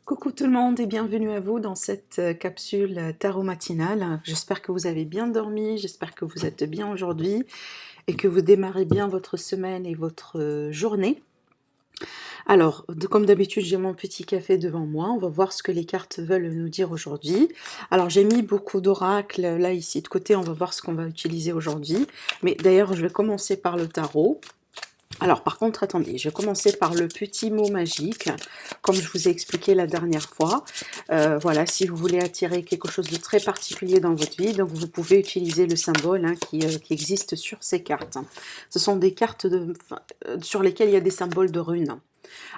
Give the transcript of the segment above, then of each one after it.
Coucou tout le monde et bienvenue à vous dans cette capsule tarot matinale. J'espère que vous avez bien dormi, j'espère que vous êtes bien aujourd'hui et que vous démarrez bien votre semaine et votre journée. Alors, comme d'habitude, j'ai mon petit café devant moi. On va voir ce que les cartes veulent nous dire aujourd'hui. Alors, j'ai mis beaucoup d'oracles là, ici de côté. On va voir ce qu'on va utiliser aujourd'hui. Mais d'ailleurs, je vais commencer par le tarot. Alors par contre, attendez, je vais commencer par le petit mot magique, comme je vous ai expliqué la dernière fois. Voilà, si vous voulez attirer quelque chose de très particulier dans votre vie, donc vous pouvez utiliser le symbole qui existe sur ces cartes. Ce sont des cartes sur lesquelles il y a des symboles de runes.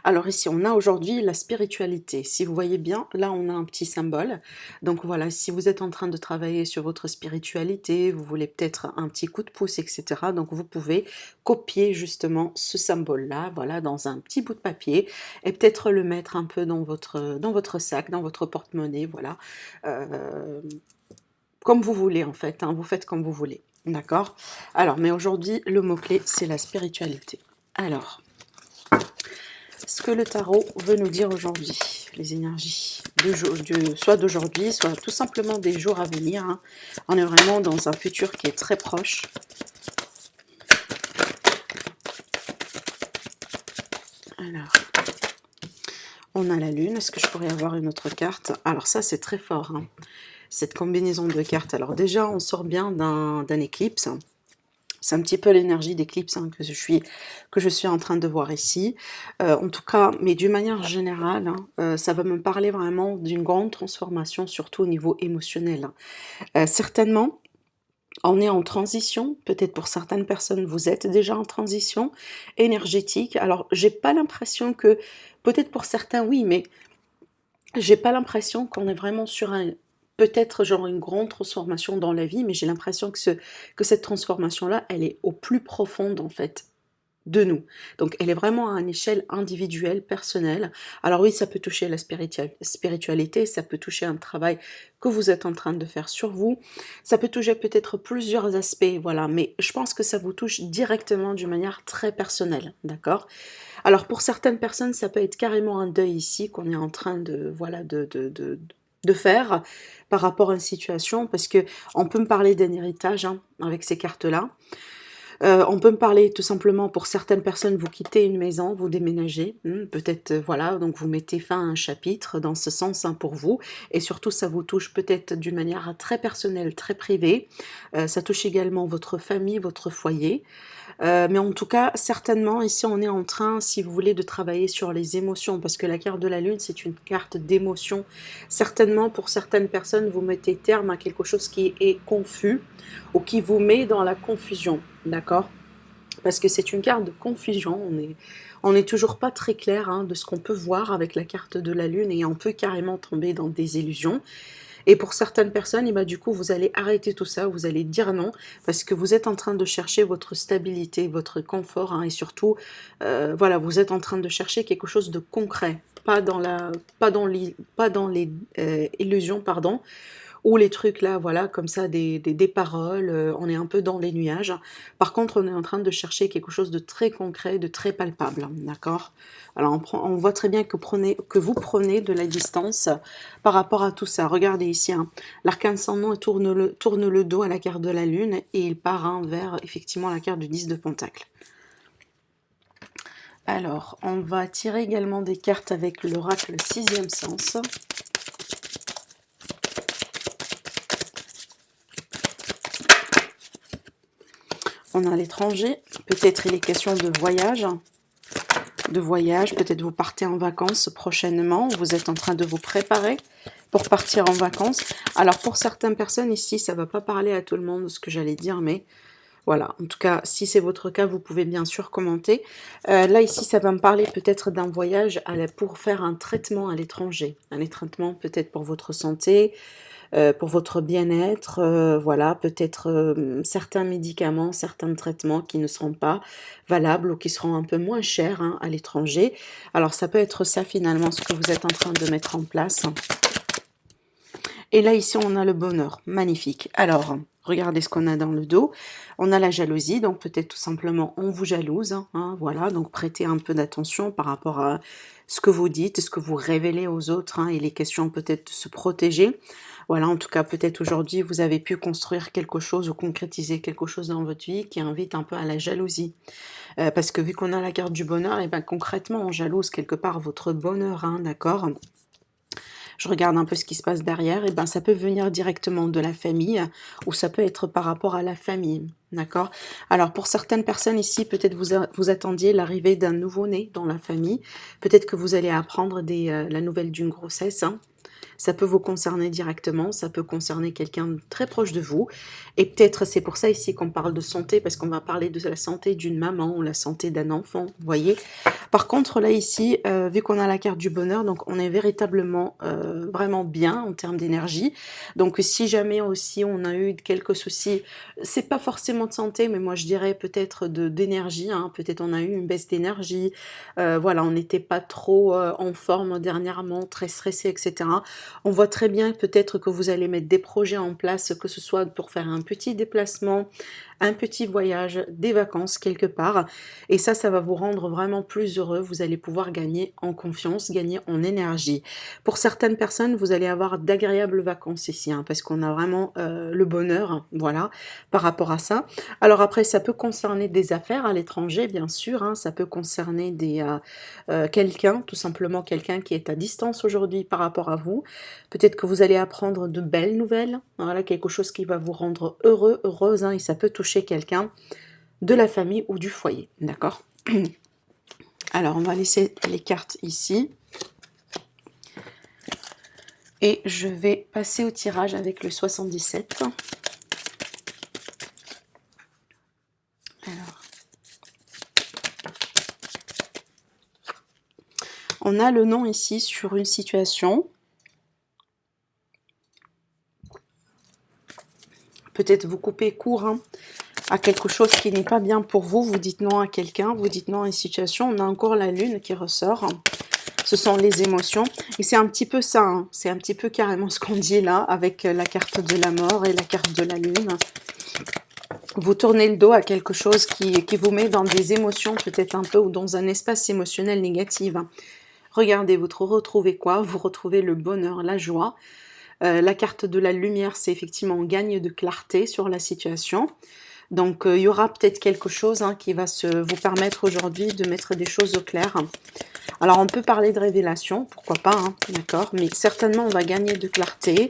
Alors ici, on a aujourd'hui la spiritualité. Si vous voyez bien, là, on a un petit symbole. Donc voilà, si vous êtes en train de travailler sur votre spiritualité, vous voulez peut-être un petit coup de pouce, etc. Donc vous pouvez copier justement ce symbole-là, voilà, dans un petit bout de papier et peut-être le mettre un peu dans votre sac, dans votre porte-monnaie, voilà. Comme vous voulez en fait, hein, vous faites comme vous voulez. D'accord? Alors, mais aujourd'hui, le mot-clé, c'est la spiritualité. Alors, ce que le tarot veut nous dire aujourd'hui, les énergies, soit d'aujourd'hui, soit tout simplement des jours à venir. Hein. On est vraiment dans un futur qui est très proche. Alors, on a la lune. Est-ce que je pourrais avoir une autre carte? Alors ça, c'est très fort, hein, cette combinaison de cartes. Alors déjà, on sort bien d'un éclipse. C'est un petit peu l'énergie d'éclipse hein, que je suis en train de voir ici. En tout cas, mais d'une manière générale, hein, ça va me parler vraiment d'une grande transformation, surtout au niveau émotionnel. Certainement, on est en transition. Peut-être pour certaines personnes, vous êtes déjà en transition énergétique. Alors, j'ai pas l'impression que, peut-être pour certains, oui, mais j'ai pas l'impression qu'on est vraiment sur peut-être genre une grande transformation dans la vie, mais j'ai l'impression que cette transformation-là, elle est au plus profonde en fait de nous. Donc elle est vraiment à une échelle individuelle, personnelle. Alors oui, ça peut toucher la spiritualité, ça peut toucher un travail que vous êtes en train de faire sur vous, ça peut toucher peut-être plusieurs aspects, voilà, mais je pense que ça vous touche directement d'une manière très personnelle, d'accord? Alors pour certaines personnes, ça peut être carrément un deuil ici qu'on est en train de, voilà, de faire par rapport à une situation, parce que on peut me parler d'un héritage hein, avec ces cartes-là. On peut me parler tout simplement pour certaines personnes, vous quittez une maison, vous déménagez, peut-être voilà, donc vous mettez fin à un chapitre dans ce sens hein, pour vous, et surtout ça vous touche peut-être d'une manière très personnelle, très privée. Ça touche également votre famille, votre foyer. Mais en tout cas, certainement, ici, on est en train, si vous voulez, de travailler sur les émotions, parce que la carte de la Lune, c'est une carte d'émotion. Certainement, pour certaines personnes, vous mettez terme à quelque chose qui est confus, ou qui vous met dans la confusion, d'accord? Parce que c'est une carte de confusion, on est toujours pas très clair hein, de ce qu'on peut voir avec la carte de la Lune, et on peut carrément tomber dans des illusions. Et pour certaines personnes, et bah, du coup, vous allez arrêter tout ça, vous allez dire non, parce que vous êtes en train de chercher votre stabilité, votre confort, hein, et surtout, voilà, vous êtes en train de chercher quelque chose de concret, pas dans les illusions, pardon, ou les trucs là, voilà, comme ça, des paroles, on est un peu dans les nuages. Par contre, on est en train de chercher quelque chose de très concret, de très palpable, hein, d'accord? Alors, on voit très bien que vous prenez de la distance par rapport à tout ça. Regardez ici, hein, l'arcane sans nom tourne le dos à la carte de la lune et il part hein, vers, effectivement, la carte du 10 de Pentacle. Alors, on va tirer également des cartes avec l'oracle 6e sens. On a l'étranger, peut-être il est question de voyage, peut-être vous partez en vacances prochainement, vous êtes en train de vous préparer pour partir en vacances. Alors pour certaines personnes ici, ça ne va pas parler à tout le monde ce que j'allais dire, mais voilà, en tout cas, si c'est votre cas, vous pouvez bien sûr commenter. Là ici, ça va me parler peut-être d'un voyage pour faire un traitement à l'étranger, un traitement peut-être pour votre santé, pour votre bien-être, voilà, peut-être certains médicaments, certains traitements qui ne seront pas valables ou qui seront un peu moins chers hein, à l'étranger. Alors ça peut être ça finalement, ce que vous êtes en train de mettre en place. Et là ici on a le bonheur, magnifique. Alors Regardez ce qu'on a dans le dos. On a la jalousie, donc peut-être tout simplement on vous jalouse, hein, voilà, donc prêtez un peu d'attention par rapport à ce que vous dites, ce que vous révélez aux autres, hein, il est question peut-être de se protéger. Voilà, en tout cas, peut-être aujourd'hui, vous avez pu construire quelque chose ou concrétiser quelque chose dans votre vie qui invite un peu à la jalousie. Parce que vu qu'on a la carte du bonheur, et ben concrètement, on jalouse quelque part votre bonheur, hein, d'accord? Je regarde un peu ce qui se passe derrière, et ben ça peut venir directement de la famille ou ça peut être par rapport à la famille, d'accord? Alors pour certaines personnes ici, peut-être vous attendiez l'arrivée d'un nouveau-né dans la famille, peut-être que vous allez apprendre la nouvelle d'une grossesse, hein. Ça peut vous concerner directement, ça peut concerner quelqu'un de très proche de vous. Et peut-être c'est pour ça ici qu'on parle de santé, parce qu'on va parler de la santé d'une maman ou la santé d'un enfant, vous voyez. Par contre, là ici, vu qu'on a la carte du bonheur, donc on est véritablement vraiment bien en termes d'énergie. Donc si jamais aussi on a eu quelques soucis, c'est pas forcément de santé, mais moi je dirais peut-être d'énergie, hein. Peut-être on a eu une baisse d'énergie, voilà, on n'était pas trop en forme dernièrement, très stressé, etc. On voit très bien peut-être que vous allez mettre des projets en place, que ce soit pour faire un petit déplacement, un petit voyage, des vacances quelque part. Et ça va vous rendre vraiment plus heureux. Vous allez pouvoir gagner en confiance, gagner en énergie. Pour certaines personnes, vous allez avoir d'agréables vacances ici, hein, parce qu'on a vraiment le bonheur, hein, voilà, par rapport à ça. Alors après, ça peut concerner des affaires à l'étranger, bien sûr, hein, ça peut concerner quelqu'un, tout simplement quelqu'un qui est à distance aujourd'hui par rapport à vous. Peut-être que vous allez apprendre de belles nouvelles, voilà, quelque chose qui va vous rendre heureux, heureuse, hein, et ça peut toucher quelqu'un de la famille ou du foyer, d'accord? Alors, on va laisser les cartes ici. Et je vais passer au tirage avec le 77. Alors, on a le nom ici sur une situation. Peut-être vous coupez court, hein, à quelque chose qui n'est pas bien pour vous. Vous dites non à quelqu'un, vous dites non à une situation. On a encore la lune qui ressort. Ce sont les émotions. Et c'est un petit peu ça, hein. C'est un petit peu carrément ce qu'on dit là, avec la carte de la mort et la carte de la lune. Vous tournez le dos à quelque chose qui vous met dans des émotions peut-être un peu, ou dans un espace émotionnel négatif. Regardez, vous retrouvez quoi? Vous retrouvez le bonheur, la joie. La carte de la lumière, c'est effectivement on gagne de clarté sur la situation. Donc, il y aura peut-être quelque chose, hein, qui va vous permettre aujourd'hui de mettre des choses au clair. Alors, on peut parler de révélation, pourquoi pas, hein, d'accord, mais certainement, on va gagner de clarté.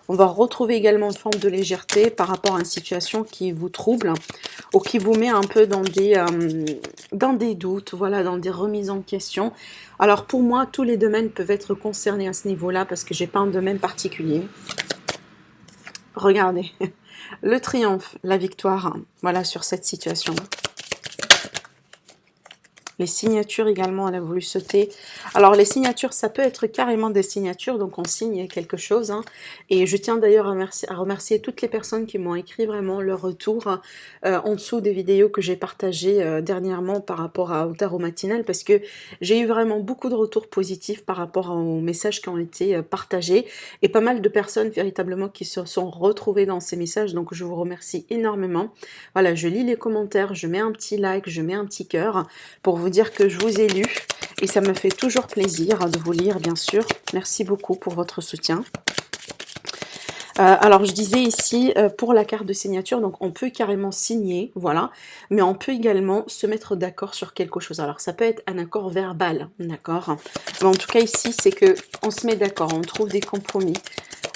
On va retrouver également une forme de légèreté par rapport à une situation qui vous trouble ou qui vous met un peu dans des doutes, voilà, dans des remises en question. Alors, pour moi, tous les domaines peuvent être concernés à ce niveau-là parce que j'ai pas un domaine particulier. Regardez, le triomphe, la victoire, voilà, sur cette situation. Les signatures également, elle a voulu sauter. Alors les signatures, ça peut être carrément des signatures, donc on signe quelque chose, hein. Et je tiens d'ailleurs à remercier toutes les personnes qui m'ont écrit vraiment leur retour en dessous des vidéos que j'ai partagées dernièrement par rapport au tarot matinal, parce que j'ai eu vraiment beaucoup de retours positifs par rapport aux messages qui ont été partagés, et pas mal de personnes véritablement qui se sont retrouvées dans ces messages, donc je vous remercie énormément. Voilà, je lis les commentaires, je mets un petit like, je mets un petit cœur, pour vous dire que je vous ai lu et ça me fait toujours plaisir de vous lire, bien sûr. Merci beaucoup pour votre soutien. Alors je disais ici pour la carte de signature, donc on peut carrément signer, voilà, mais on peut également se mettre d'accord sur quelque chose. Alors ça peut être un accord verbal, d'accord, mais en tout cas ici c'est que on se met d'accord, on trouve des compromis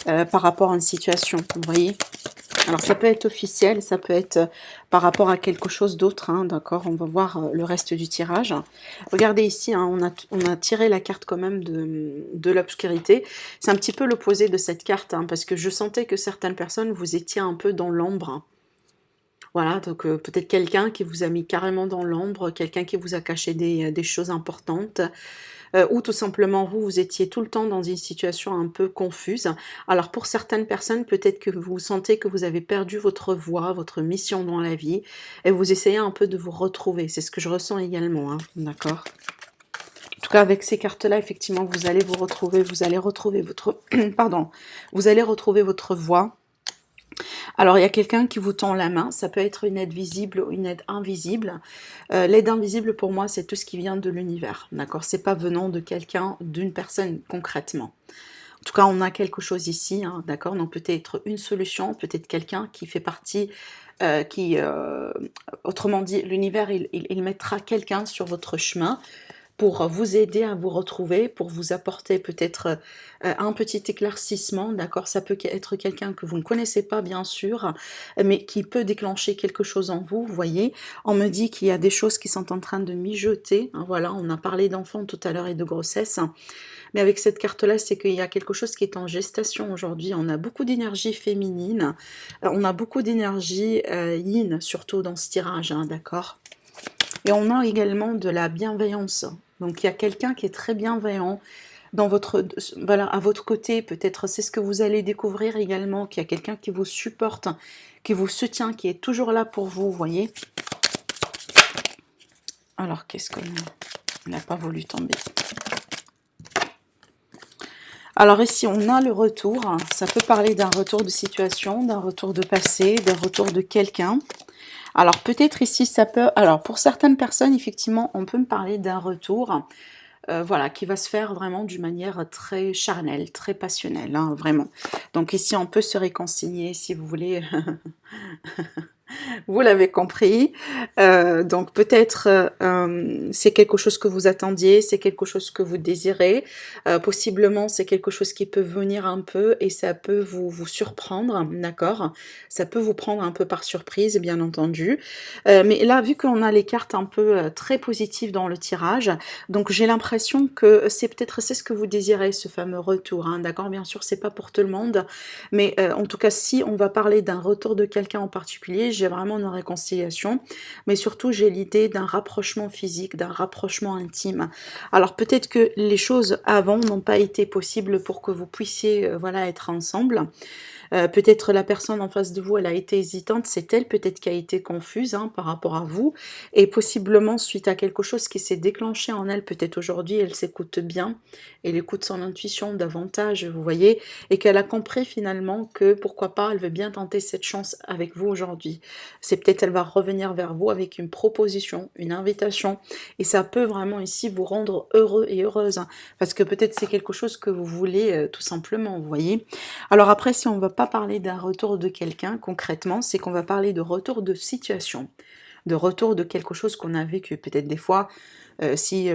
par rapport à une situation, vous voyez. Alors ça peut être officiel, ça peut être par rapport à quelque chose d'autre, hein, d'accord. On va voir le reste du tirage. Regardez ici, hein, on a tiré la carte quand même de l'obscurité. C'est un petit peu l'opposé de cette carte, hein, parce que je sentais que certaines personnes, vous étiez un peu dans l'ombre. Voilà, donc peut-être quelqu'un qui vous a mis carrément dans l'ombre, quelqu'un qui vous a caché des choses importantes. Ou tout simplement vous étiez tout le temps dans une situation un peu confuse. Alors pour certaines personnes, peut-être que vous sentez que vous avez perdu votre voie, votre mission dans la vie, et vous essayez un peu de vous retrouver. C'est ce que je ressens également, hein, d'accord? En tout cas, avec ces cartes-là, effectivement, vous allez vous retrouver votre... pardon. Vous allez retrouver votre voie. Alors, il y a quelqu'un qui vous tend la main, ça peut être une aide visible ou une aide invisible. L'aide invisible, pour moi, c'est tout ce qui vient de l'univers, d'accord? C'est pas venant de quelqu'un, d'une personne concrètement. En tout cas, on a quelque chose ici, hein, d'accord? Donc peut-être une solution, peut-être quelqu'un qui fait partie, autrement dit, l'univers, il mettra quelqu'un sur votre chemin pour vous aider à vous retrouver, pour vous apporter peut-être un petit éclaircissement, d'accord? Ça peut être quelqu'un que vous ne connaissez pas, bien sûr, mais qui peut déclencher quelque chose en vous, vous voyez? On me dit qu'il y a des choses qui sont en train de mijoter, hein, voilà, on a parlé d'enfants tout à l'heure et de grossesse, mais avec cette carte-là, c'est qu'il y a quelque chose qui est en gestation aujourd'hui. On a beaucoup d'énergie féminine, on a beaucoup d'énergie yin, surtout dans ce tirage, hein, d'accord? Et on a également de la bienveillance. Donc il y a quelqu'un qui est très bienveillant dans votre, voilà, à votre côté. Peut-être c'est ce que vous allez découvrir également, qu'il y a quelqu'un qui vous supporte, qui vous soutient, qui est toujours là pour vous, vous voyez. Alors qu'est-ce qu'on a? Il n'a pas voulu tomber. Alors ici, on a le retour. Ça peut parler d'un retour de situation, d'un retour de passé, d'un retour de quelqu'un. Alors peut-être ici, ça peut... Alors pour certaines personnes, effectivement, on peut me parler d'un retour, voilà, qui va se faire vraiment d'une manière très charnelle, très passionnelle, hein, vraiment. Donc ici, on peut se réconcilier, si vous voulez. Vous l'avez compris. Donc peut-être c'est quelque chose que vous attendiez, c'est quelque chose que vous désirez. Possiblement c'est quelque chose qui peut venir un peu et ça peut vous surprendre, d'accord? Ça peut vous prendre un peu par surprise, bien entendu. Mais là, vu qu'on a les cartes un peu très positives dans le tirage, donc j'ai l'impression que c'est ce que vous désirez, ce fameux retour, hein, d'accord? Bien sûr, c'est pas pour tout le monde, mais en tout cas, si on va parler d'un retour de quelqu'un en particulier, j'ai vraiment une réconciliation, mais surtout j'ai l'idée d'un rapprochement physique, d'un rapprochement intime. Alors peut-être que les choses avant n'ont pas été possibles pour que vous puissiez voilà, être ensemble. Peut-être la personne en face de vous, elle a été hésitante, c'est elle peut-être qui a été confuse hein, par rapport à vous, et possiblement suite à quelque chose qui s'est déclenché en elle, peut-être aujourd'hui, elle s'écoute bien, elle écoute son intuition davantage, vous voyez, et qu'elle a compris finalement que pourquoi pas, elle veut bien tenter cette chance avec vous aujourd'hui. C'est peut-être elle va revenir vers vous avec une proposition, une invitation, et ça peut vraiment ici vous rendre heureux et heureuse, hein, parce que peut-être c'est quelque chose que vous voulez tout simplement, vous voyez. Alors après, si on ne va pas parler d'un retour de quelqu'un concrètement, c'est qu'on va parler de retour de situation, de retour de quelque chose qu'on a vécu. Peut-être des fois, si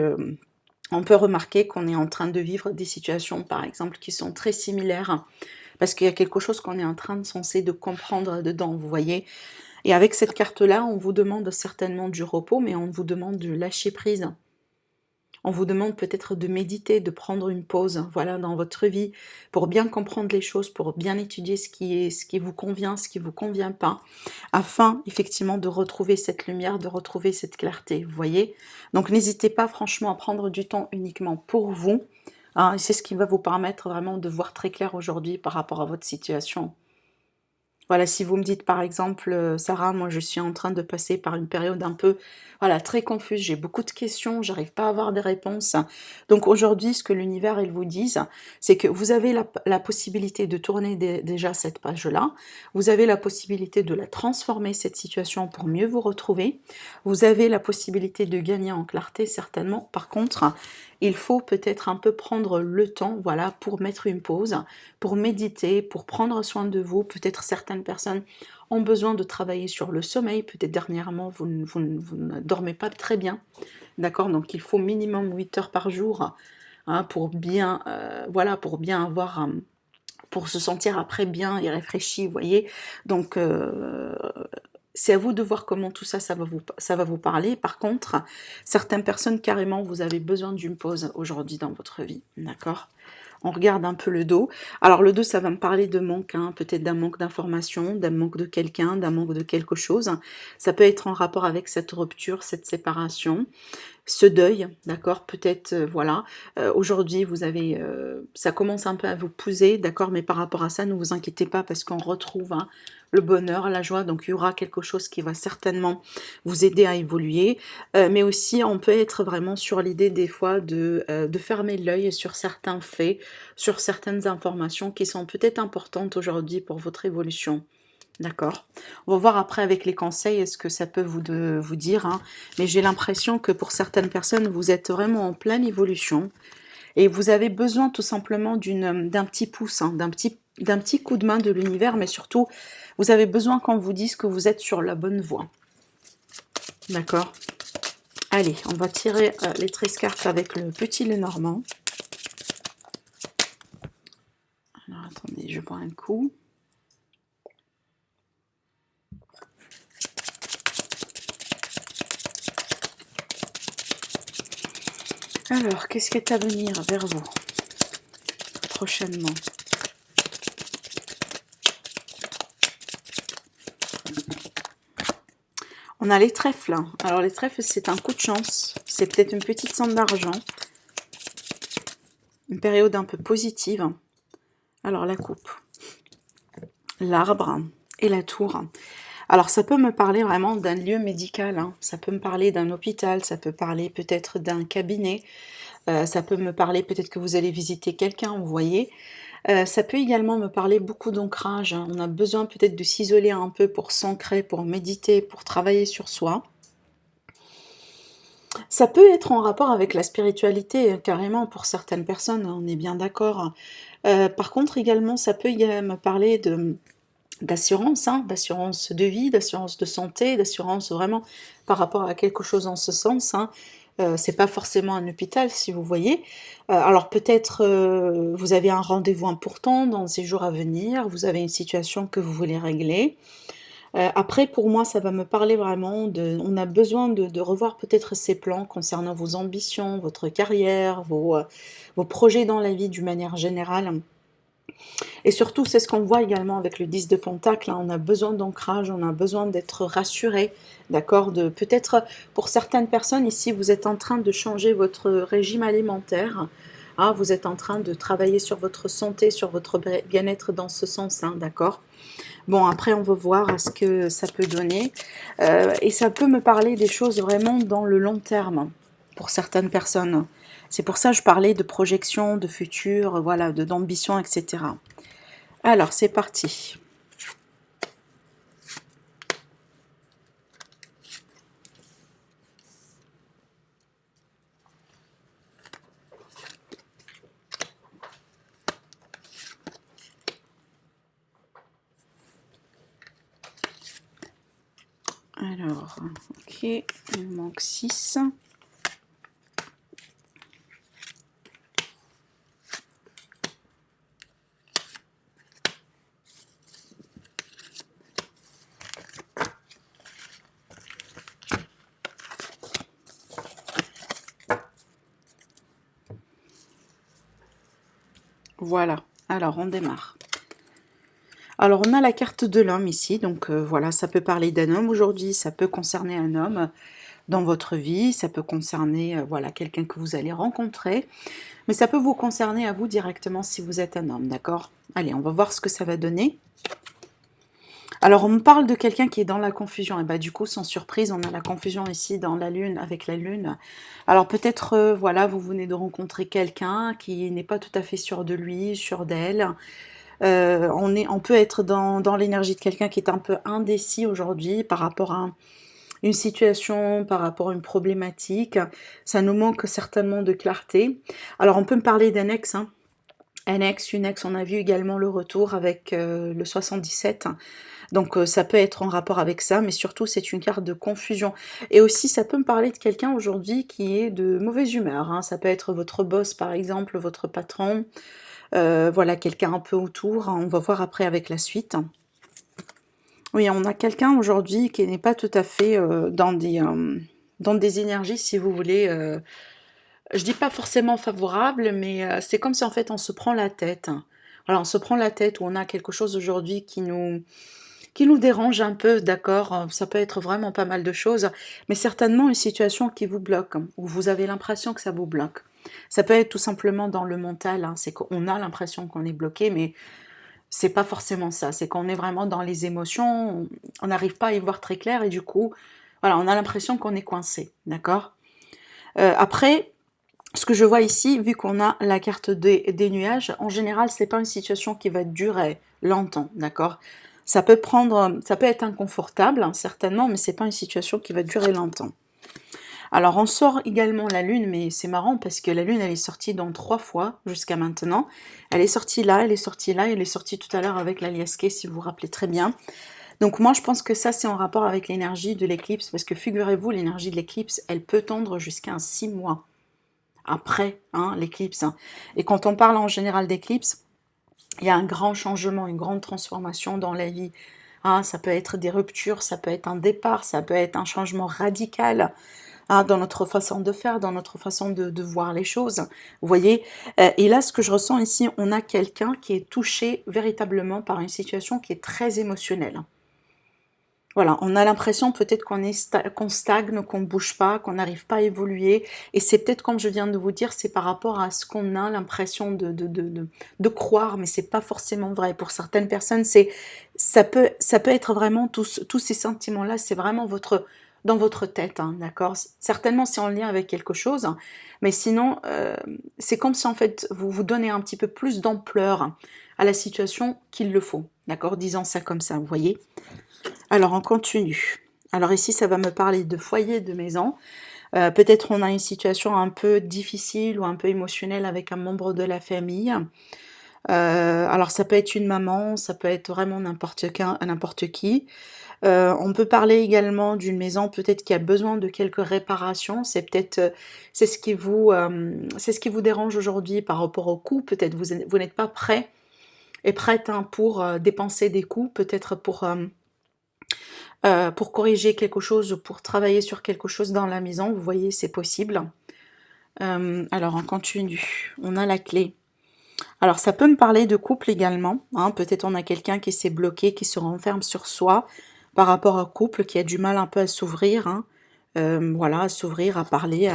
on peut remarquer qu'on est en train de vivre des situations, par exemple, qui sont très similaires, parce qu'il y a quelque chose qu'on est en train de censé de comprendre dedans, vous voyez. Et avec cette carte-là, on vous demande certainement du repos, mais on vous demande de lâcher prise. On vous demande peut-être de méditer, de prendre une pause, voilà, dans votre vie, pour bien comprendre les choses, pour bien étudier ce qui vous convient, ce qui vous convient pas, afin effectivement de retrouver cette lumière, de retrouver cette clarté, vous voyez. Donc n'hésitez pas franchement à prendre du temps uniquement pour vous, hein, et c'est ce qui va vous permettre vraiment de voir très clair aujourd'hui par rapport à votre situation. Voilà, si vous me dites par exemple, Sarah, moi je suis en train de passer par une période un peu, voilà, très confuse, j'ai beaucoup de questions, j'arrive pas à avoir des réponses. Donc aujourd'hui, ce que l'univers, il vous dise, c'est que vous avez la possibilité de tourner déjà cette page-là, vous avez la possibilité de la transformer, cette situation, pour mieux vous retrouver, vous avez la possibilité de gagner en clarté, certainement. Par contre, il faut peut-être un peu prendre le temps, voilà, pour mettre une pause, pour méditer, pour prendre soin de vous. Peut-être certaines personnes ont besoin de travailler sur le sommeil. Peut-être dernièrement, vous ne dormez pas très bien. D'accord? Donc il faut minimum 8 heures par jour hein, pour bien, voilà, pour bien avoir... pour se sentir après bien et réfléchi, vous voyez. Donc, c'est à vous de voir comment tout ça, ça va vous parler. Par contre, certaines personnes, carrément, vous avez besoin d'une pause aujourd'hui dans votre vie, d'accord? On regarde un peu le dos. Alors le dos, ça va me parler de manque, hein, peut-être d'un manque d'information, d'un manque de quelqu'un, d'un manque de quelque chose. Ça peut être en rapport avec cette rupture, cette séparation, ce deuil, d'accord? Peut-être, voilà, aujourd'hui, vous avez, ça commence un peu à vous pousser, d'accord? Mais par rapport à ça, ne vous inquiétez pas parce qu'on retrouve hein, le bonheur, la joie. Donc il y aura quelque chose qui va certainement vous aider à évoluer. Mais aussi, on peut être vraiment sur l'idée des fois de fermer l'œil sur certains faits, sur certaines informations qui sont peut-être importantes aujourd'hui pour votre évolution. D'accord. On va voir après avec les conseils, est-ce que ça peut vous dire, hein. Mais j'ai l'impression que pour certaines personnes, vous êtes vraiment en pleine évolution et vous avez besoin tout simplement d'un petit pouce, hein, d'un petit coup de main de l'univers, mais surtout, vous avez besoin qu'on vous dise que vous êtes sur la bonne voie. D'accord. Allez, on va tirer les 13 cartes avec le petit Lenormand. Alors attendez, je bois un coup. Alors, qu'est-ce qui est à venir vers vous prochainement? On a les trèfles. Alors les trèfles, c'est un coup de chance. C'est peut-être une petite somme d'argent. Une période un peu positive. Alors la coupe, l'arbre et la tour. Alors ça peut me parler vraiment d'un lieu médical. Hein. Ça peut me parler d'un hôpital. Ça peut parler peut-être d'un cabinet. Ça peut me parler peut-être que vous allez visiter quelqu'un, vous voyez. Ça peut également me parler beaucoup d'ancrage. Hein. On a besoin peut-être de s'isoler un peu pour s'ancrer, pour méditer, pour travailler sur soi. Ça peut être en rapport avec la spiritualité, carrément, pour certaines personnes, hein, on est bien d'accord. Par contre, également, ça peut me parler d'assurance, hein, d'assurance de vie, d'assurance de santé, d'assurance vraiment par rapport à quelque chose en ce sens. Hein. C'est pas forcément un hôpital, si vous voyez. Alors peut-être vous avez un rendez-vous important dans ces jours à venir, vous avez une situation que vous voulez régler. Après, pour moi, ça va me parler vraiment on a besoin de revoir peut-être ses plans concernant vos ambitions, votre carrière, vos projets dans la vie d'une manière générale. Et surtout, c'est ce qu'on voit également avec le 10 de Pentacle, hein, on a besoin d'ancrage, on a besoin d'être rassuré, d'accord, peut-être pour certaines personnes ici, vous êtes en train de changer votre régime alimentaire, hein, vous êtes en train de travailler sur votre santé, sur votre bien-être dans ce sens, hein, d'accord. Bon, après, on va voir ce que ça peut donner. Et ça peut me parler des choses vraiment dans le long terme, pour certaines personnes. C'est pour ça que je parlais de projection, de futur, voilà, d'ambition, etc. Alors, c'est parti. Alors, ok, il me manque 6. Voilà, alors on démarre. Alors on a la carte de l'homme ici, donc voilà, ça peut parler d'un homme aujourd'hui, ça peut concerner un homme dans votre vie, ça peut concerner voilà, quelqu'un que vous allez rencontrer, mais ça peut vous concerner à vous directement si vous êtes un homme, d'accord? Allez, on va voir ce que ça va donner. Alors on me parle de quelqu'un qui est dans la confusion, et bah du coup sans surprise on a la confusion ici dans la lune, avec la lune. Alors peut-être voilà, vous venez de rencontrer quelqu'un qui n'est pas tout à fait sûr de lui, sûr d'elle. On peut être dans l'énergie de quelqu'un qui est un peu indécis aujourd'hui par rapport à une situation, par rapport à une problématique. Ça nous manque certainement de clarté. Alors on peut me parler d'un ex, hein. Un ex, une ex, on a vu également le retour avec le 77. Donc ça peut être en rapport avec ça, mais surtout c'est une carte de confusion. Et aussi ça peut me parler de quelqu'un aujourd'hui qui est de mauvaise humeur, hein. Ça peut être votre boss par exemple, votre patron, voilà, quelqu'un un peu autour, hein. On va voir après avec la suite. Oui, on a quelqu'un aujourd'hui qui n'est pas tout à fait dans des énergies, si vous voulez, je dis pas forcément favorables, mais c'est comme si en fait on se prend la tête. Voilà, on se prend la tête ou on a quelque chose aujourd'hui qui nous dérange un peu, d'accord, ça peut être vraiment pas mal de choses, mais certainement une situation qui vous bloque, hein, où vous avez l'impression que ça vous bloque. Ça peut être tout simplement dans le mental, hein, c'est qu'on a l'impression qu'on est bloqué, mais c'est pas forcément ça, c'est qu'on est vraiment dans les émotions, on n'arrive pas à y voir très clair et du coup, voilà, on a l'impression qu'on est coincé, d'accord. Après, ce que je vois ici, vu qu'on a la carte des nuages, en général, c'est pas une situation qui va durer longtemps, d'accord. Ça peut être inconfortable, hein, certainement, mais c'est pas une situation qui va durer longtemps. Alors, on sort également la lune, mais c'est marrant parce que la lune, elle est sortie dans 3 fois jusqu'à maintenant. Elle est sortie là, elle est sortie là, elle est sortie tout à l'heure avec la liasquée, si vous vous rappelez très bien. Donc moi, je pense que ça, c'est en rapport avec l'énergie de l'éclipse, parce que figurez-vous, l'énergie de l'éclipse, elle peut tendre jusqu'à 6 mois après hein, l'éclipse. Et quand on parle en général d'éclipse, il y a un grand changement, une grande transformation dans la vie. Hein, ça peut être des ruptures, ça peut être un départ, ça peut être un changement radical hein, dans notre façon de faire, dans notre façon de voir les choses. Vous voyez. Et là, ce que je ressens ici, on a quelqu'un qui est touché véritablement par une situation qui est très émotionnelle. Voilà, on a l'impression peut-être qu'on stagne, qu'on ne bouge pas, qu'on n'arrive pas à évoluer. Et c'est peut-être, comme je viens de vous dire, c'est par rapport à ce qu'on a l'impression de croire, mais c'est pas forcément vrai. Pour certaines personnes, ça peut être vraiment tous ces sentiments-là, c'est vraiment dans votre tête, hein, d'accord? Certainement, c'est en lien avec quelque chose, hein, mais sinon, c'est comme si en fait, vous vous donnez un petit peu plus d'ampleur à la situation qu'il le faut, d'accord? Disons ça comme ça, vous voyez? Alors, on continue. Alors ici, ça va me parler de foyer, de maison. Peut-être on a une situation un peu difficile ou un peu émotionnelle avec un membre de la famille. Alors ça peut être une maman, ça peut être vraiment n'importe qui. On peut parler également d'une maison peut-être qui a besoin de quelques réparations. C'est peut-être c'est ce qui vous dérange aujourd'hui par rapport au coût. Peut-être vous n'êtes pas prêt et prête hein, pour dépenser des coûts, peut-être pour corriger quelque chose, pour travailler sur quelque chose dans la maison, vous voyez, c'est possible. Alors, on continue. On a la clé. Alors, ça peut me parler de couple également. Hein. Peut-être on a quelqu'un qui s'est bloqué, qui se renferme sur soi par rapport au couple, qui a du mal un peu à s'ouvrir. Hein. Voilà, à s'ouvrir, à parler,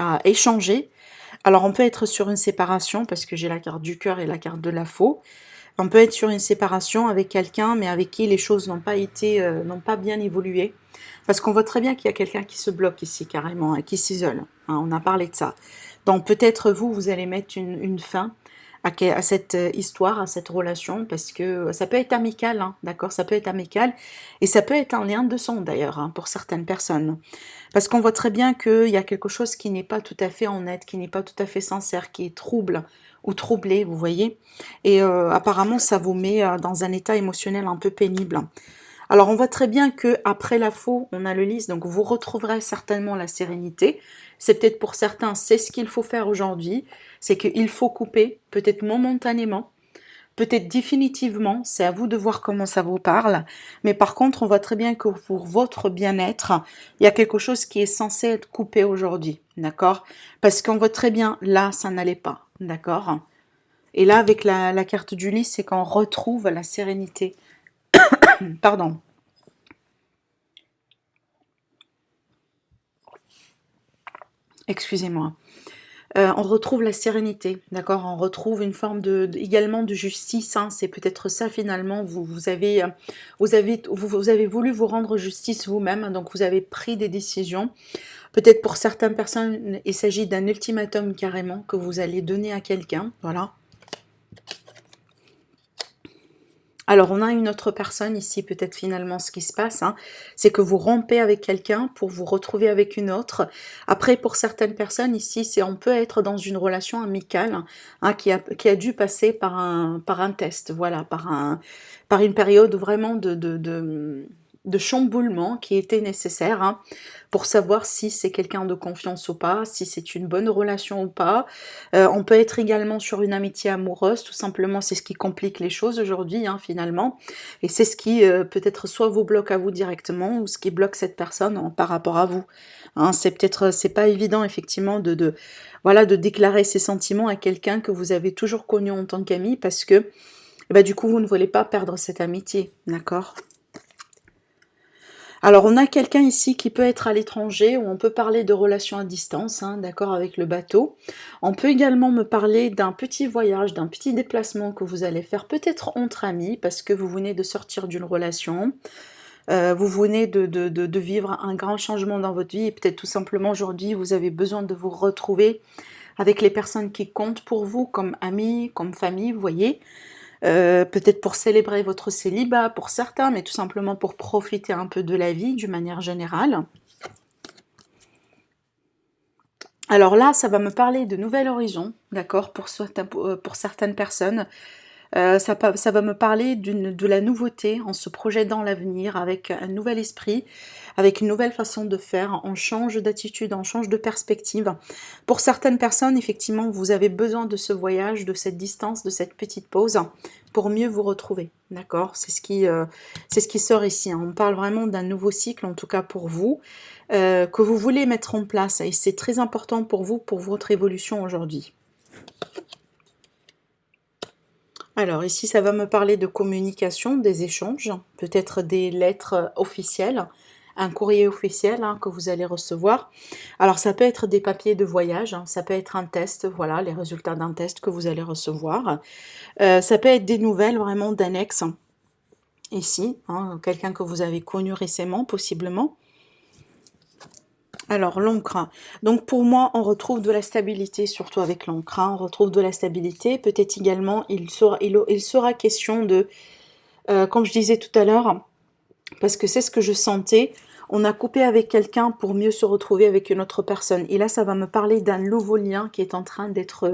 à échanger. Alors, on peut être sur une séparation, parce que j'ai la carte du cœur et la carte de la faux. On peut être sur une séparation avec quelqu'un, mais avec qui les choses n'ont pas bien évolué. Parce qu'on voit très bien qu'il y a quelqu'un qui se bloque ici, carrément, et qui s'isole. Hein, on a parlé de ça. Donc peut-être vous allez mettre une fin à cette histoire, à cette relation, parce que ça peut être amical, hein, d'accord? Ça peut être amical, et ça peut être un lien de sang, d'ailleurs, hein, pour certaines personnes. Parce qu'on voit très bien qu'il y a quelque chose qui n'est pas tout à fait honnête, qui n'est pas tout à fait sincère, qui est trouble ou troublé, vous voyez. Et apparemment, ça vous met dans un état émotionnel un peu pénible. Alors, on voit très bien que après la faux, on a le lys, donc vous retrouverez certainement la sérénité. C'est peut-être pour certains, c'est ce qu'il faut faire aujourd'hui. C'est qu'il faut couper, peut-être momentanément, peut-être définitivement, c'est à vous de voir comment ça vous parle. Mais par contre, on voit très bien que pour votre bien-être, il y a quelque chose qui est censé être coupé aujourd'hui, d'accord? Parce qu'on voit très bien, là, ça n'allait pas, d'accord? Et là, avec la carte du lys, c'est qu'on retrouve la sérénité. Pardon. Excusez-moi. On retrouve la sérénité, d'accord? On retrouve une forme également de justice. Hein. C'est peut-être ça finalement. Vous avez voulu vous rendre justice vous-même, hein, donc vous avez pris des décisions. Peut-être pour certaines personnes, il s'agit d'un ultimatum carrément que vous allez donner à quelqu'un. Voilà. Alors, on a une autre personne ici, peut-être finalement ce qui se passe, hein, c'est que vous rompez avec quelqu'un pour vous retrouver avec une autre. Après, pour certaines personnes ici, on peut être dans une relation amicale hein, qui a dû passer par un test, voilà, par une période vraiment de chamboulement qui était nécessaire hein, pour savoir si c'est quelqu'un de confiance ou pas, si c'est une bonne relation ou pas. On peut être également sur une amitié amoureuse, tout simplement c'est ce qui complique les choses aujourd'hui hein, finalement, et c'est ce qui peut-être soit vous bloque à vous directement ou ce qui bloque cette personne par rapport à vous. Hein, c'est pas évident effectivement voilà, de déclarer ses sentiments à quelqu'un que vous avez toujours connu en tant qu'ami parce que du coup vous ne voulez pas perdre cette amitié, d'accord? Alors, on a quelqu'un ici qui peut être à l'étranger, ou on peut parler de relations à distance, hein, d'accord, avec le bateau. On peut également me parler d'un petit voyage, d'un petit déplacement que vous allez faire, peut-être entre amis, parce que vous venez de sortir d'une relation, vous venez de vivre un grand changement dans votre vie, et peut-être tout simplement aujourd'hui, vous avez besoin de vous retrouver avec les personnes qui comptent pour vous, comme amis, comme famille, vous voyez. peut-être pour célébrer votre célibat pour certains, mais tout simplement pour profiter un peu de la vie d'une manière générale. Alors là, ça va me parler de nouvel horizon, d'accord, pour certaines personnes. Ça va me parler de la nouveauté, on se projette dans l'avenir avec un nouvel esprit, avec une nouvelle façon de faire, on change d'attitude, on change de perspective. Pour certaines personnes, effectivement, vous avez besoin de ce voyage, de cette distance, de cette petite pause, pour mieux vous retrouver, d'accord? C'est ce qui sort ici, hein. On parle vraiment d'un nouveau cycle, en tout cas pour vous, que vous voulez mettre en place, et c'est très important pour vous, pour votre évolution aujourd'hui. Alors ici, ça va me parler de communication, des échanges, peut-être des lettres officielles, un courrier officiel hein, que vous allez recevoir. Alors ça peut être des papiers de voyage, hein, ça peut être un test, voilà, les résultats d'un test que vous allez recevoir. Ça peut être des nouvelles vraiment d'annexes, ici, hein, quelqu'un que vous avez connu récemment, possiblement. Alors, l'encre. Donc, pour moi, on retrouve de la stabilité, surtout avec l'encre. On retrouve de la stabilité. Peut-être également, il sera question de, comme je disais tout à l'heure, parce que c'est ce que je sentais, on a coupé avec quelqu'un pour mieux se retrouver avec une autre personne. Et là, ça va me parler d'un nouveau lien qui est en train d'être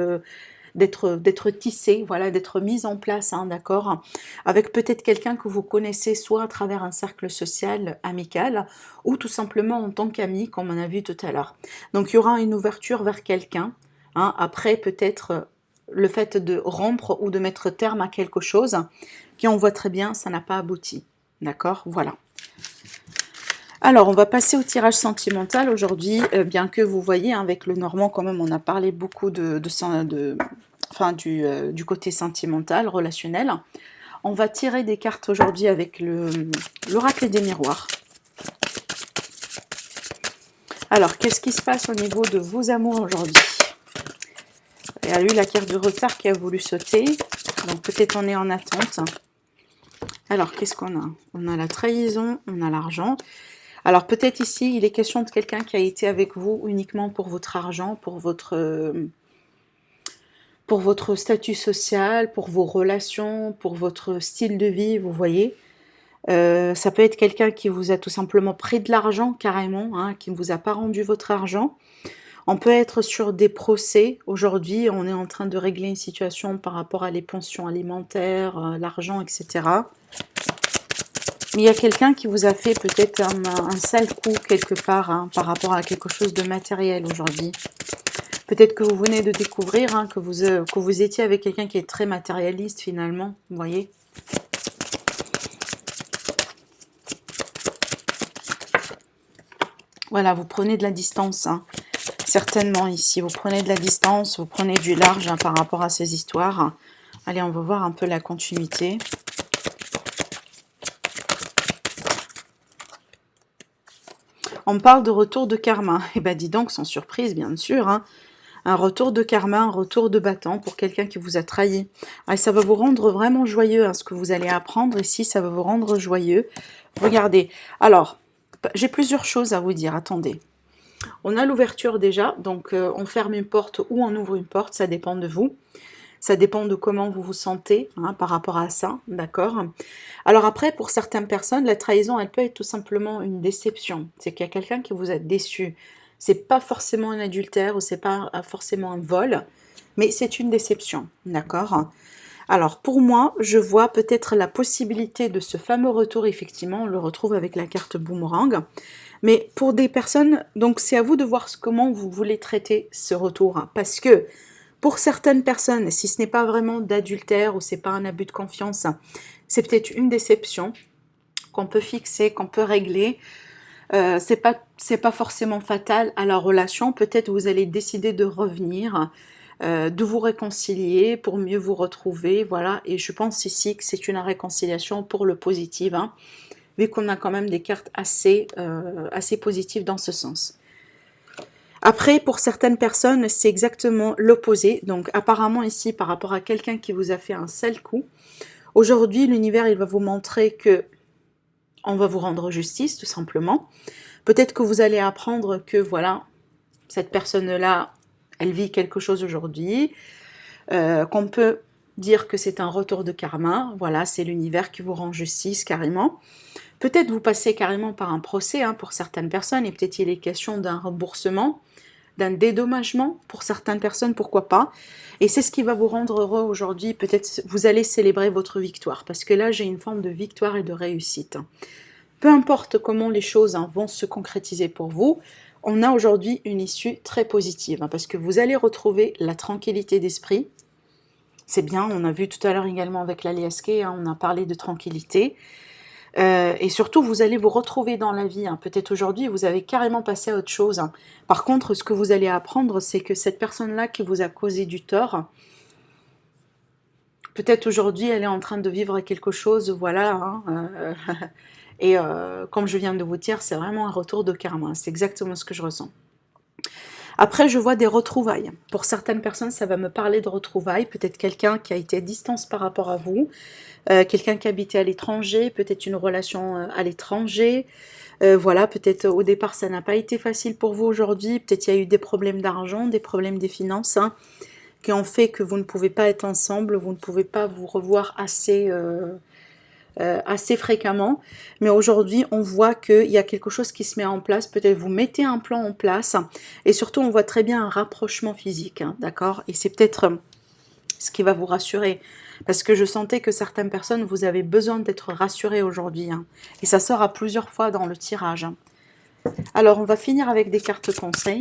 tissé, voilà, d'être mis en place, hein, d'accord, avec peut-être quelqu'un que vous connaissez soit à travers un cercle social amical ou tout simplement en tant qu'ami, comme on a vu tout à l'heure. Donc il y aura une ouverture vers quelqu'un, hein, après peut-être le fait de rompre ou de mettre terme à quelque chose qui on voit très bien, ça n'a pas abouti, d'accord, voilà. Alors, on va passer au tirage sentimental aujourd'hui, bien que vous voyez, hein, avec le Normand, quand même, on a parlé beaucoup du côté sentimental, relationnel. On va tirer des cartes aujourd'hui avec l'oracle des miroirs. Alors, qu'est-ce qui se passe au niveau de vos amours aujourd'hui? Il y a eu la carte de retard qui a voulu sauter, donc peut-être on est en attente. Alors, qu'est-ce qu'on a? On a la trahison, on a l'argent. Alors peut-être ici, il est question de quelqu'un qui a été avec vous uniquement pour votre argent, pour votre statut social, pour vos relations, pour votre style de vie, vous voyez. Ça peut être quelqu'un qui vous a tout simplement pris de l'argent carrément, hein, qui ne vous a pas rendu votre argent. On peut être sur des procès. Aujourd'hui, on est en train de régler une situation par rapport à les pensions alimentaires, l'argent, etc. Mais il y a quelqu'un qui vous a fait peut-être un sale coup quelque part, hein, par rapport à quelque chose de matériel aujourd'hui. Peut-être que vous venez de découvrir hein, que vous étiez avec quelqu'un qui est très matérialiste finalement, vous voyez. Voilà, vous prenez de la distance, hein, certainement ici. Vous prenez de la distance, vous prenez du large hein, par rapport à ces histoires. Allez, on va voir un peu la continuité. On parle de retour de karma. Eh bien, dis donc, sans surprise, bien sûr. Hein. Un retour de karma, un retour de battant pour quelqu'un qui vous a trahi. Et ça va vous rendre vraiment joyeux, hein, ce que vous allez apprendre ici, ça va vous rendre joyeux. Regardez. Alors, j'ai plusieurs choses à vous dire. Attendez. On a l'ouverture déjà, donc on ferme une porte ou on ouvre une porte, ça dépend de vous. Ça dépend de comment vous vous sentez hein, par rapport à ça, d'accord? Alors après, pour certaines personnes, la trahison, elle peut être tout simplement une déception. C'est qu'il y a quelqu'un qui vous a déçu. C'est pas forcément un adultère ou c'est pas forcément un vol, mais c'est une déception, d'accord? Alors pour moi, je vois peut-être la possibilité de ce fameux retour, effectivement, on le retrouve avec la carte boomerang. Mais pour des personnes, donc c'est à vous de voir comment vous voulez traiter ce retour, hein, parce que pour certaines personnes, si ce n'est pas vraiment d'adultère ou c'est pas un abus de confiance, c'est peut-être une déception qu'on peut fixer, qu'on peut régler. C'est pas forcément fatal à la relation. Peut-être vous allez décider de revenir, de vous réconcilier pour mieux vous retrouver, voilà. Et je pense ici que c'est une réconciliation pour le positif, hein, vu qu'on a quand même des cartes assez positives dans ce sens. Après, pour certaines personnes, c'est exactement l'opposé. Donc, apparemment ici, par rapport à quelqu'un qui vous a fait un sale coup, aujourd'hui, l'univers, il va vous montrer que on va vous rendre justice, tout simplement. Peut-être que vous allez apprendre que, voilà, cette personne-là, elle vit quelque chose aujourd'hui, qu'on peut dire que c'est un retour de karma. Voilà, c'est l'univers qui vous rend justice carrément. Peut-être vous passez carrément par un procès hein, pour certaines personnes, et peut-être il est question d'un remboursement, d'un dédommagement pour certaines personnes, pourquoi pas. Et c'est ce qui va vous rendre heureux aujourd'hui. Peut-être vous allez célébrer votre victoire, parce que là j'ai une forme de victoire et de réussite. Peu importe comment les choses hein, vont se concrétiser pour vous, on a aujourd'hui une issue très positive, hein, parce que vous allez retrouver la tranquillité d'esprit. C'est bien, on a vu tout à l'heure également avec la Liaske, hein, on a parlé de tranquillité. Et surtout, vous allez vous retrouver dans la vie. Hein. Peut-être aujourd'hui, vous avez carrément passé à autre chose. Hein. Par contre, ce que vous allez apprendre, c'est que cette personne-là qui vous a causé du tort, peut-être aujourd'hui, elle est en train de vivre quelque chose, voilà. Hein, et comme je viens de vous dire, c'est vraiment un retour de karma. C'est exactement ce que je ressens. Après, je vois des retrouvailles. Pour certaines personnes, ça va me parler de retrouvailles. Peut-être quelqu'un qui a été à distance par rapport à vous. Quelqu'un qui habitait à l'étranger, peut-être une relation à l'étranger. Voilà, peut-être au départ, ça n'a pas été facile pour vous aujourd'hui. Peut-être il y a eu des problèmes d'argent, des problèmes des finances, hein, qui ont fait que vous ne pouvez pas être ensemble, vous ne pouvez pas vous revoir assez fréquemment, mais aujourd'hui on voit qu'il y a quelque chose qui se met en place, peut-être vous mettez un plan en place, et surtout on voit très bien un rapprochement physique, hein, d'accord, et c'est peut-être ce qui va vous rassurer, parce que je sentais que certaines personnes, vous avez besoin d'être rassurées aujourd'hui, hein, et ça sort à plusieurs fois dans le tirage. Hein. Alors on va finir avec des cartes conseils.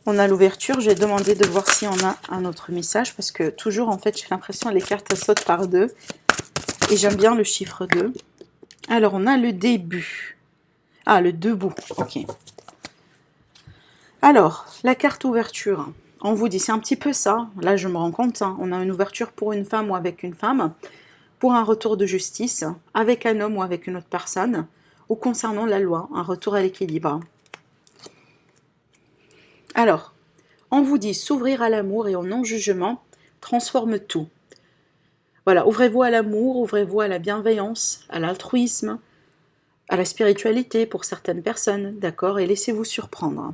On a l'ouverture, j'ai demandé de voir si on a un autre message, parce que toujours, en fait, j'ai l'impression que les cartes elles sautent par deux. Et j'aime bien le chiffre 2. Alors, on a le début. Ah, le debout, ok. Alors, la carte ouverture, on vous dit, c'est un petit peu ça. Là, je me rends compte, hein, on a une ouverture pour une femme ou avec une femme, pour un retour de justice, avec un homme ou avec une autre personne, ou concernant la loi, un retour à l'équilibre. Alors, on vous dit s'ouvrir à l'amour et au non-jugement transforme tout. Voilà, ouvrez-vous à l'amour, ouvrez-vous à la bienveillance, à l'altruisme, à la spiritualité pour certaines personnes, d'accord, et laissez-vous surprendre.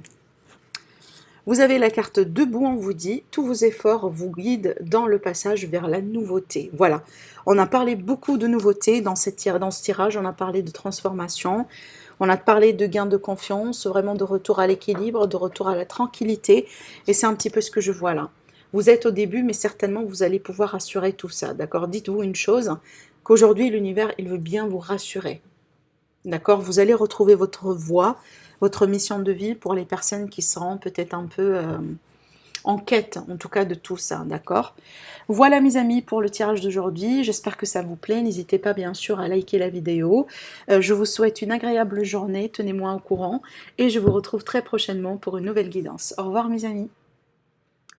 Vous avez la carte debout, on vous dit, tous vos efforts vous guident dans le passage vers la nouveauté. Voilà, on a parlé beaucoup de nouveautés dans ce tirage, on a parlé de transformation, on a parlé de gain de confiance, vraiment de retour à l'équilibre, de retour à la tranquillité, et c'est un petit peu ce que je vois là. Vous êtes au début, mais certainement vous allez pouvoir assurer tout ça, d'accord? Dites-vous une chose, qu'aujourd'hui l'univers, il veut bien vous rassurer, d'accord? Vous allez retrouver votre voie, votre mission de vie pour les personnes qui seront peut-être un peu en quête, en tout cas de tout ça, d'accord? Voilà mes amis pour le tirage d'aujourd'hui, j'espère que ça vous plaît, n'hésitez pas bien sûr à liker la vidéo, je vous souhaite une agréable journée, tenez-moi au courant, et je vous retrouve très prochainement pour une nouvelle guidance. Au revoir mes amis.